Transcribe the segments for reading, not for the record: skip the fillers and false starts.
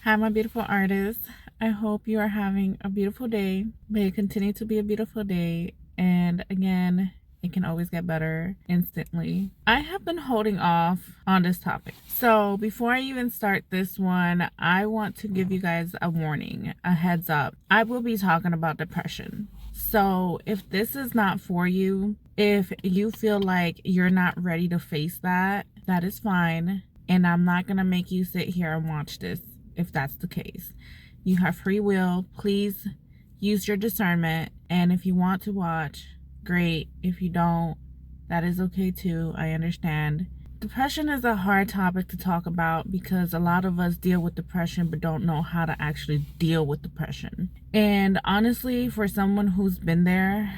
Hi, my beautiful artists. I hope you are having a beautiful day. May it continue to be a beautiful day. And again, it can always get better instantly. I have been holding off on this topic. So before I even start this one, I want to give you guys a warning, a heads up. I will be talking about depression. So if this is not for you, if you feel like you're not ready to face that, that is fine. And I'm not going to make you sit here and watch this if that's the case. You have free will. Please use your discernment. And if you want to watch, great. If you don't, that is okay too. I understand. Depression is a hard topic to talk about because a lot of us deal with depression but don't know how to actually deal with depression. And honestly, for someone who's been there,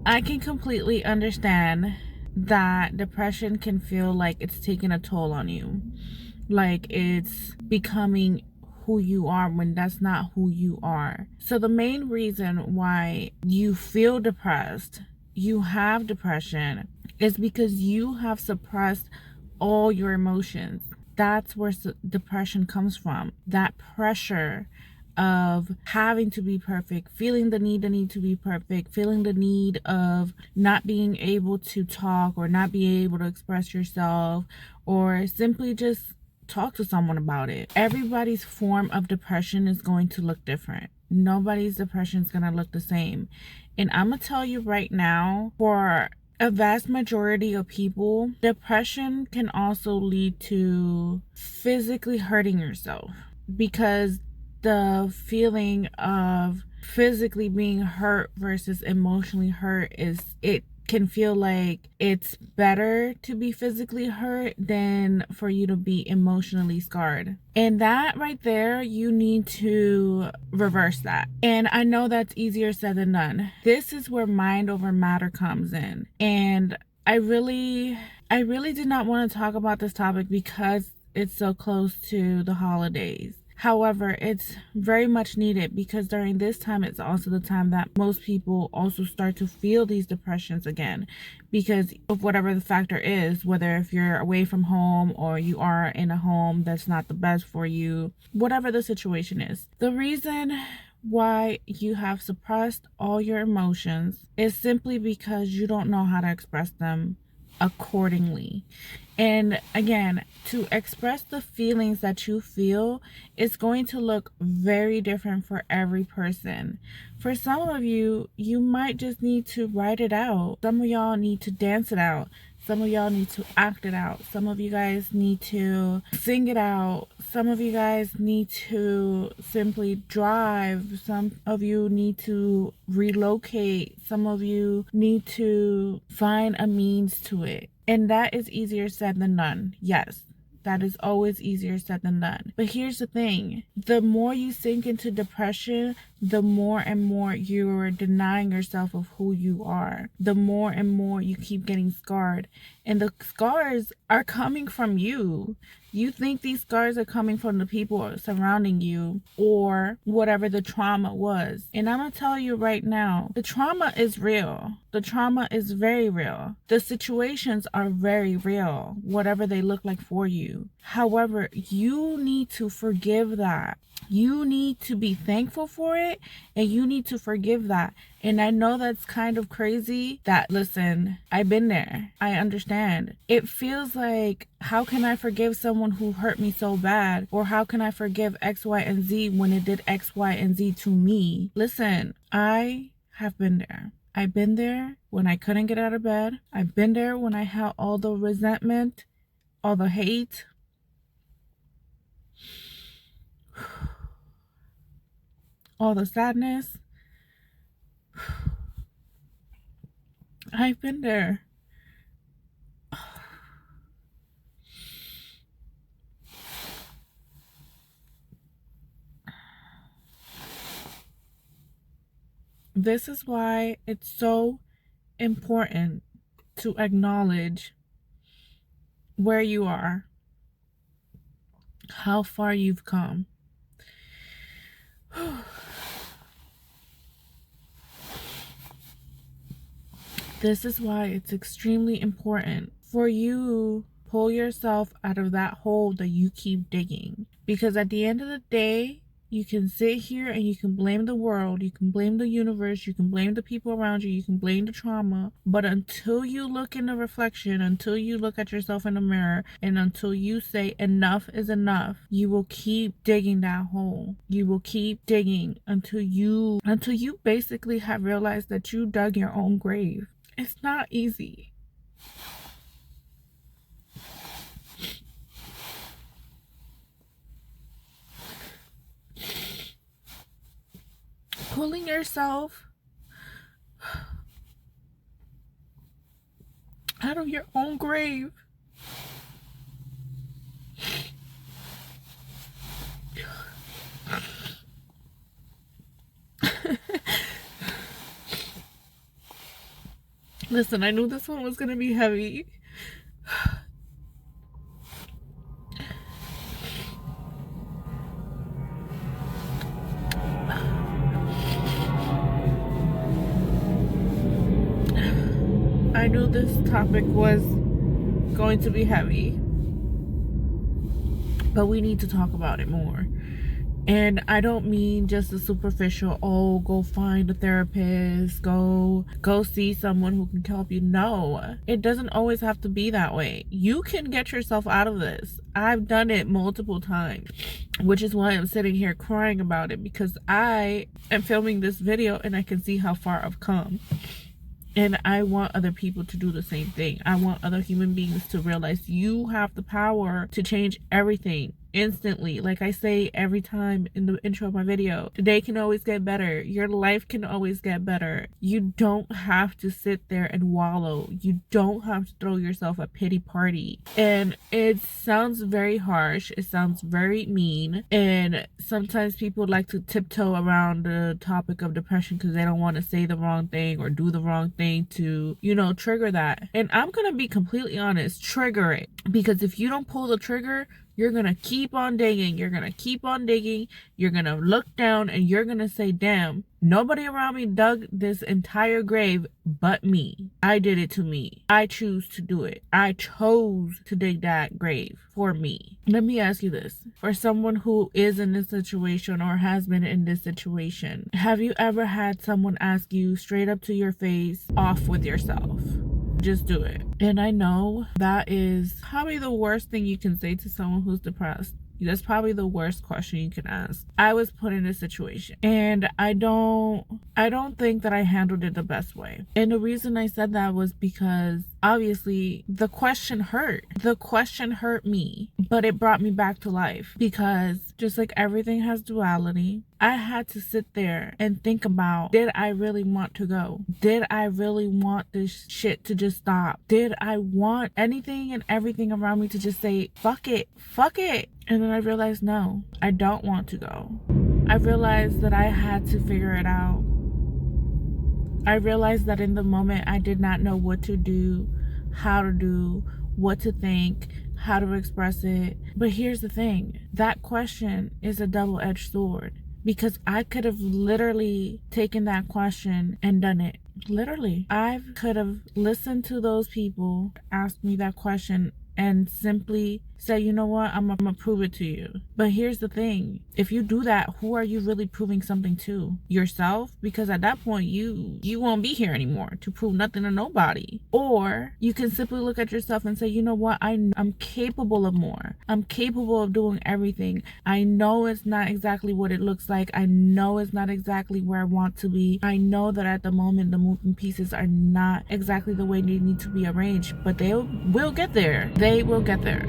I can completely understand that depression can feel like it's taking a toll on you. Like it's becoming who you are when that's not who you are. So the main reason why you feel depressed, you have depression, is because you have suppressed all your emotions. That's where depression comes from. That pressure of having to be perfect, feeling the need to be perfect, feeling the need of not being able to talk or not being able to express yourself, or simply just talk to someone about it. Everybody's form of depression is going to look different. Nobody's depression is going to look the same. And I'm going to tell you right now, for a vast majority of people, depression can also lead to physically hurting yourself, because the feeling of physically being hurt versus emotionally hurt it can feel like it's better to be physically hurt than for you to be emotionally scarred. And that right there, you need to reverse that. And I know that's easier said than done. This is where mind over matter comes in. And I really did not want to talk about this topic because it's so close to the holidays. However, it's very much needed because during this time, it's also the time that most people also start to feel these depressions again because of whatever the factor is, whether if you're away from home or you are in a home that's not the best for you, whatever the situation is. The reason why you have suppressed all your emotions is simply because you don't know how to express them accordingly. And again, to express the feelings that you feel, it's going to look very different for every person. For some of you, you might just need to write it out. Some of y'all need to dance it out. Some of y'all need to act it out. Some of you guys need to sing it out. Some of you guys need to simply drive. Some of you need to relocate. Some of you need to find a means to it. And that is easier said than done. Yes, that is always easier said than done. But here's the thing. The more you sink into depression, the more and more you're denying yourself of who you are. The more and more you keep getting scarred. And the scars are coming from you. You think these scars are coming from the people surrounding you or whatever the trauma was. And I'm going to tell you right now, the trauma is real. The trauma is very real. The situations are very real, whatever they look like for you. However, you need to forgive that. You need to be thankful for it and you need to forgive that. And I know that's kind of crazy that, listen, I've been there. I understand. It feels like, how can I forgive someone who hurt me so bad? Or how can I forgive X, Y, and Z when it did X, Y, and Z to me? Listen, I have been there. I've been there when I couldn't get out of bed. I've been there when I had all the resentment, all the hate, all the sadness. I've been there. This is why it's so important to acknowledge where you are, how far you've come. This is why it's extremely important for you pull yourself out of that hole that you keep digging. Because at the end of the day, you can sit here and you can blame the world, you can blame the universe, you can blame the people around you, you can blame the trauma. But until you look in the reflection, until you look at yourself in the mirror, and until you say enough is enough, you will keep digging that hole. You will keep digging until you basically have realized that you dug your own grave. It's not easy. Pulling yourself out of your own grave listen, I knew this one was gonna be heavy. I knew this topic was going to be heavy, but we need to talk about it more. And I don't mean just the superficial, oh, go find a therapist, go see someone who can help you. No, it doesn't always have to be that way. You can get yourself out of this. I've done it multiple times, which is why I'm sitting here crying about it, because I am filming this video and I can see how far I've come. And I want other people to do the same thing. I want other human beings to realize you have the power to change everything instantly. Like I say every time in the intro of my video, today can always get better. Your life can always get better. You don't have to sit there and wallow. You don't have to throw yourself a pity party. And it sounds very harsh. It sounds very mean. And sometimes people like to tiptoe around the topic of depression because they don't want to say the wrong thing or do the wrong thing to, you know, trigger that. And I'm going to be completely honest, trigger it. Because if you don't pull the trigger, you're going to keep on digging. You're going to keep on digging. You're going to look down and you're going to say, damn, nobody around me dug this entire grave but me. I did it to me. I choose to do it. I chose to dig that grave for me. Let me ask you this. For someone who is in this situation or has been in this situation, have you ever had someone ask you straight up to your face, off with yourself? Just do it. And I know that is probably the worst thing you can say to someone who's depressed. That's probably the worst question you can ask. I was put in a situation and I don't think that I handled it the best way. And the reason I said that was because obviously the question hurt. The question hurt me, but it brought me back to life, because just like everything has duality, I had to sit there and think about, did I really want to go? Did I really want this shit to just stop? Did I want anything and everything around me to just say, fuck it, fuck it? And then I realized, no, I don't want to go. I realized that I had to figure it out. I realized that in the moment I did not know what to do, how to do, what to think, how to express it. But here's the thing, that question is a double-edged sword, because I could have literally taken that question and done it. Literally. I could have listened to those people ask me that question and simply say, you know what, I'm gonna prove it to you. But here's the thing, if you do that, who are you really proving something to? Yourself? Because at that point you won't be here anymore to prove nothing to nobody. Or you can simply look at yourself and say, you know what, I'm capable of more. I'm capable of doing everything. I know it's not exactly what it looks like. I know it's not exactly where I want to be. I know that at the moment the moving pieces are not exactly the way they need to be arranged, but they will get there. They will get there.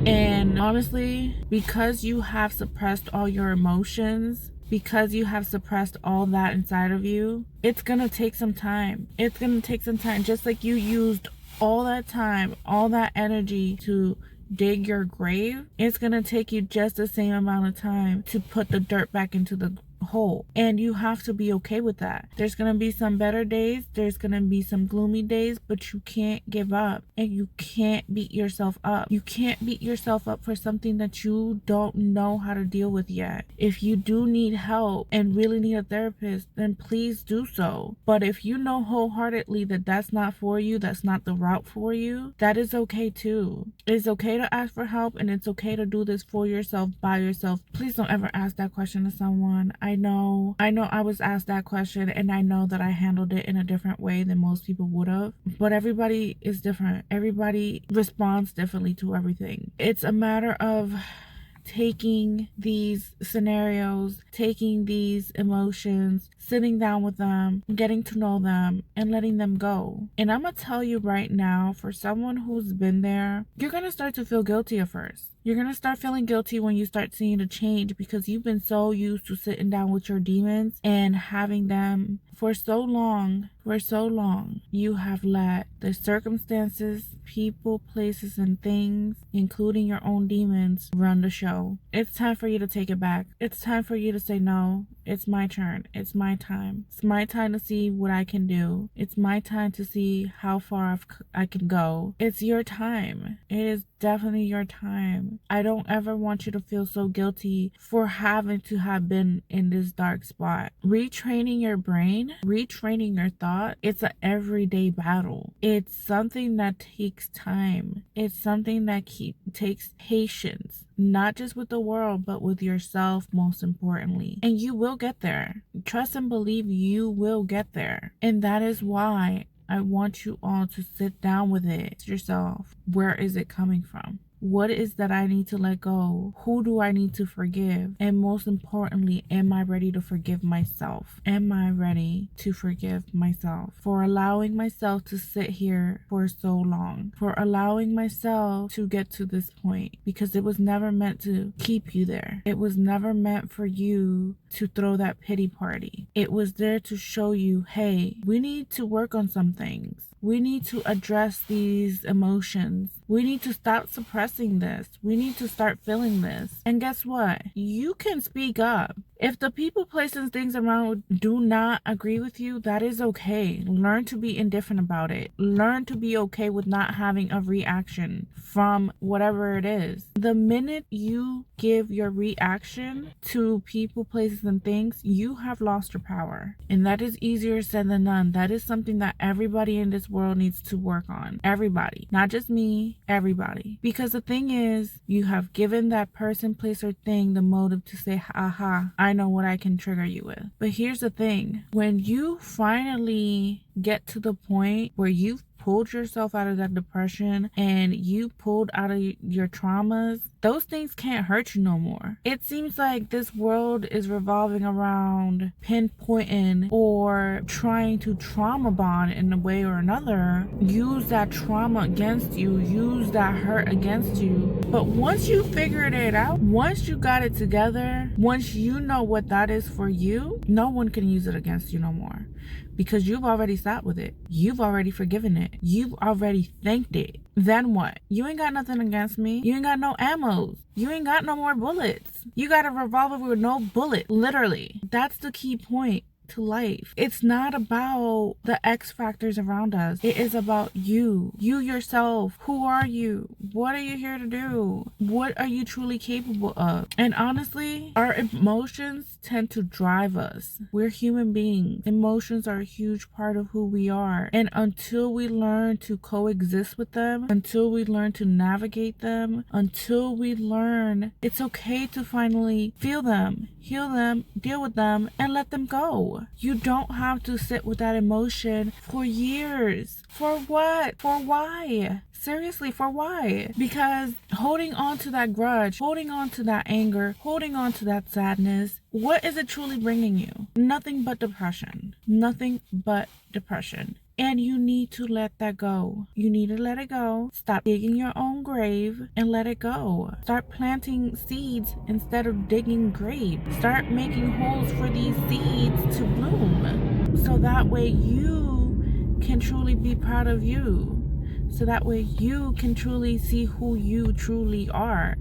And honestly, because you have suppressed all your emotions, because you have suppressed all that inside of you, it's gonna take some time. It's gonna take some time. Just like you used all that time, all that energy to dig your grave, it's gonna take you just the same amount of time to put the dirt back into the whole, and you have to be okay with that. There's gonna be some better days, there's gonna be some gloomy days, but you can't give up, and you can't beat yourself up. You can't beat yourself up for something that you don't know how to deal with yet. If you do need help and really need a therapist, then please do so. But if you know wholeheartedly that that's not for you, that's not the route for you, that is okay too. It's okay to ask for help, and it's okay to do this for yourself, by yourself. Please don't ever ask that question to someone. I know I was asked that question, and I know that I handled it in a different way than most people would have, but everybody is different. Everybody responds differently to everything. It's a matter of taking these scenarios, taking these emotions, sitting down with them, getting to know them, and letting them go. And I'm gonna tell you right now, for someone who's been there, you're gonna start to feel guilty at first. You're gonna start feeling guilty when you start seeing a change, because you've been so used to sitting down with your demons and having them for so long. For so long, you have let the circumstances, people, places, and things, including your own demons, run the show. It's time for you to take it back. It's time for you to say, no, it's my turn. It's my time. It's my time to see what I can do. It's my time to see how far I can go. It's your time. It is definitely your time. I don't ever want you to feel so guilty for having to have been in this dark spot. Retraining your brain, retraining your thoughts, it's an everyday battle. It's something that takes time. It's something that takes patience, not just with the world, but with yourself, most importantly. And you will get there. Trust and believe you will get there. And that is why I want you all to sit down with it yourself. Where is it coming from? What is that I need to let go? Who do I need to forgive? And most importantly, am I ready to forgive myself? Am I ready to forgive myself for allowing myself to sit here for so long? For allowing myself to get to this point? Because it was never meant to keep you there. It was never meant for you to throw that pity party. It was there to show you, hey, we need to work on some things. We need to address these emotions. We need to stop suppressing this. We need to start feeling this. And guess what? You can speak up. If the people, places, things around do not agree with you, that is okay. Learn to be indifferent about it. Learn to be okay with not having a reaction from whatever it is. The minute you give your reaction to people, places, and things, you have lost your power. And that is easier said than done. That is something that everybody in this world needs to work on. Everybody. Not just me, everybody. Because the thing is, you have given that person, place, or thing the motive to say, aha, I know what I can trigger you with. But here's the thing. When you finally get to the point where you've pulled yourself out of that depression and you pulled out of your traumas, those things can't hurt you no more. It seems like this world is revolving around pinpointing or trying to trauma bond in a way or another, use that trauma against you, use that hurt against you. But once you figured it out, once you got it together, once you know what that is for you, no one can use it against you no more. Because you've already sat with it. You've already forgiven it. You've already thanked it. Then what? You ain't got nothing against me. You ain't got no ammo. You ain't got no more bullets. You got a revolver with no bullet. Literally. That's the key point to life. It's not about the X factors around us. It is about you yourself. Who are you? What are you here to do? What are you truly capable of? And honestly, our emotions tend to drive us. We're human beings. Emotions are a huge part of who we are. And until we learn to coexist with them, until we learn to navigate them, until we learn it's okay to finally feel them, heal them, deal with them, and let them go. You don't have to sit with that emotion for years. For what? For why? Seriously, for why? Because holding on to that grudge, holding on to that anger, holding on to that sadness, what is it truly bringing you? Nothing but depression. Nothing but depression. And you need to let that go. You need to let it go. Stop digging your own grave and let it go. Start planting seeds instead of digging graves. Start making holes for these seeds to bloom. So that way you can truly be proud of you. So that way you can truly see who you truly are.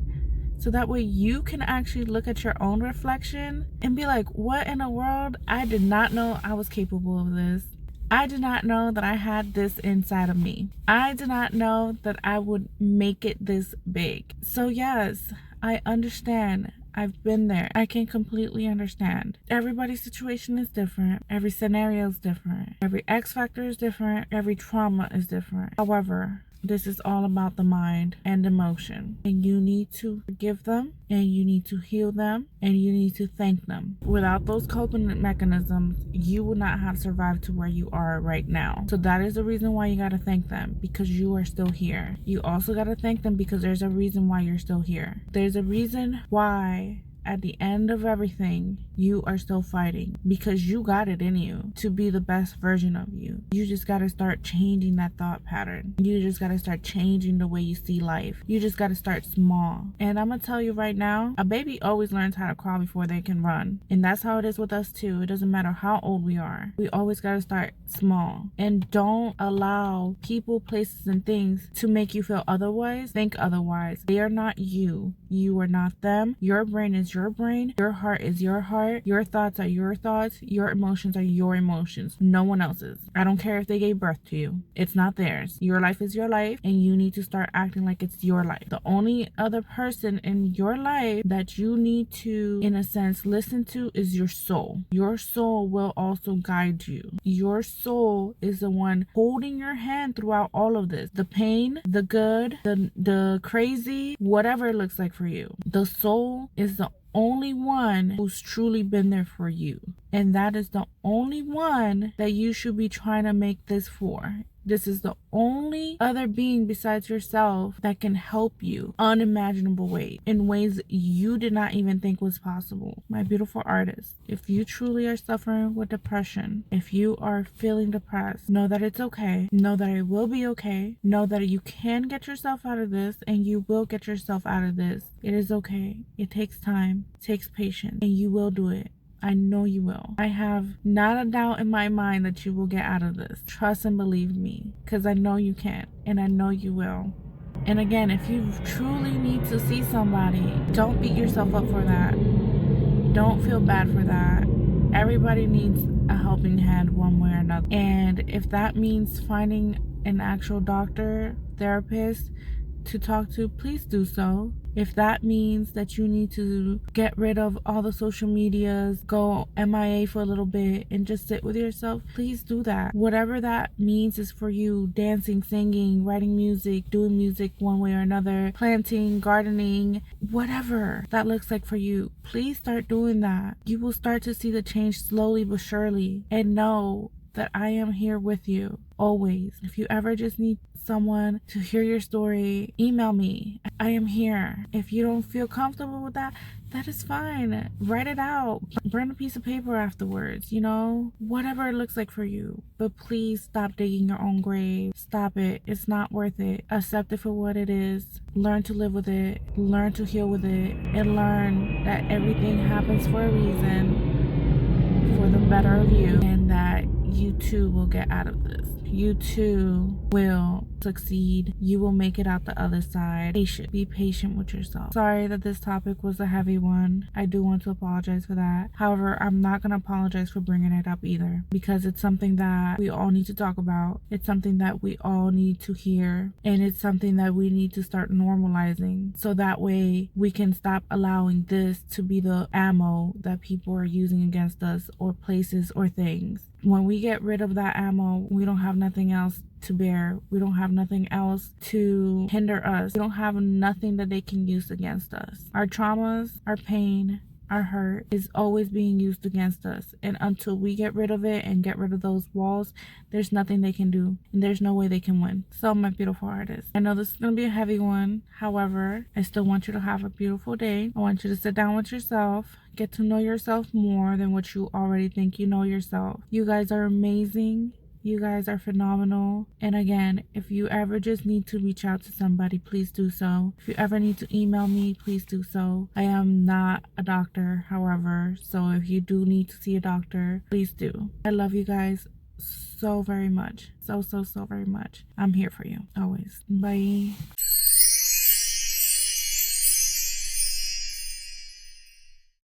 So that way you can actually look at your own reflection and be like, what in the world? I did not know I was capable of this. I did not know that I had this inside of me. I did not know that I would make it this big. So yes, I understand. I've been there. I can completely understand. Everybody's situation is different. Every scenario is different. Every X factor is different. Every trauma is different. However, this is all about the mind and emotion. And you need to forgive them, and you need to heal them, and you need to thank them. Without those coping mechanisms, you would not have survived to where you are right now. So that is the reason why you got to thank them, because you are still here. You also got to thank them because there's a reason why you're still here. There's a reason why at the end of everything, you are still fighting, because you got it in you to be the best version of you. You just got to start changing that thought pattern. You just got to start changing the way you see life. You just got to start small. And I'm going to tell you right now, a baby always learns how to crawl before they can run. And that's how it is with us too. It doesn't matter how old we are. We always got to start small. And don't allow people, places, and things to make you feel otherwise. Think otherwise. They are not you. You are not them. Your brain is your brain. Your heart is your heart. Your thoughts are your thoughts. Your emotions are your emotions. No one else's. I don't care if they gave birth to you. It's not theirs. Your life is your life, and you need to start acting like it's your life. The only other person in your life that you need to, in a sense, listen to is your soul. Your soul will also guide you. Your soul is the one holding your hand throughout all of this. The pain, the good, the crazy, whatever it looks like for you. The soul is the only one who's truly been there for you. And that is the only one that you should be trying to make this for. This is the only other being besides yourself that can help you unimaginable ways, in ways you did not even think was possible. My beautiful artist, if you truly are suffering with depression, if you are feeling depressed, know that it's okay. Know that it will be okay. Know that you can get yourself out of this, and you will get yourself out of this. It is okay. It takes time, it takes patience, and you will do it. I know you will. I have not a doubt in my mind that you will get out of this. Trust and believe me, because I know you can, and I know you will. And again, if you truly need to see somebody, don't beat yourself up for that. Don't feel bad for that. Everybody needs a helping hand one way or another. And if that means finding an actual doctor, therapist to talk to, please do so. If that means that you need to get rid of all the social medias, go MIA for a little bit and just sit with yourself, please do that. Whatever that means is for you. Dancing, singing, writing music, doing music one way or another, planting, gardening, whatever that looks like for you, please start doing that. You will start to see the change slowly but surely. And know that I am here with you always. If you ever just need someone to hear your story, email me. I am here. If you don't feel comfortable with that, that is fine. Write it out. Burn a piece of paper afterwards, whatever it looks like for you. But please stop digging your own grave. Stop it. It's not worth it. Accept it for what it is. Learn to live with it. Learn to heal with it. And learn that everything happens for a reason, for the better of you, and that you too will get out of this. You too will succeed. You will make it out the other side. Be patient with yourself. Sorry that this topic was a heavy one. I do want to apologize for that. However, I'm not going to apologize for bringing it up either, because it's something that we all need to talk about. It's something that we all need to hear, and it's something that we need to start normalizing, so that way we can stop allowing this to be the ammo that people are using against us, or places or things. When we get rid of that ammo, we don't have nothing else to bear. We don't have nothing else to hinder us. We don't have nothing that they can use against us. Our traumas, our pain, our hurt is always being used against us. And until we get rid of it and get rid of those walls, there's nothing they can do. And there's no way they can win. So, my beautiful artist, I know this is going to be a heavy one. However, I still want you to have a beautiful day. I want you to sit down with yourself. Get to know yourself more than what you already think you know yourself. You guys are amazing. You guys are phenomenal. And again, if you ever just need to reach out to somebody, please do so. If you ever need to email me, please do so. I am not a doctor, however, so if you do need to see a doctor, please do. I love you guys so very much. So very much. I'm here for you always. Bye.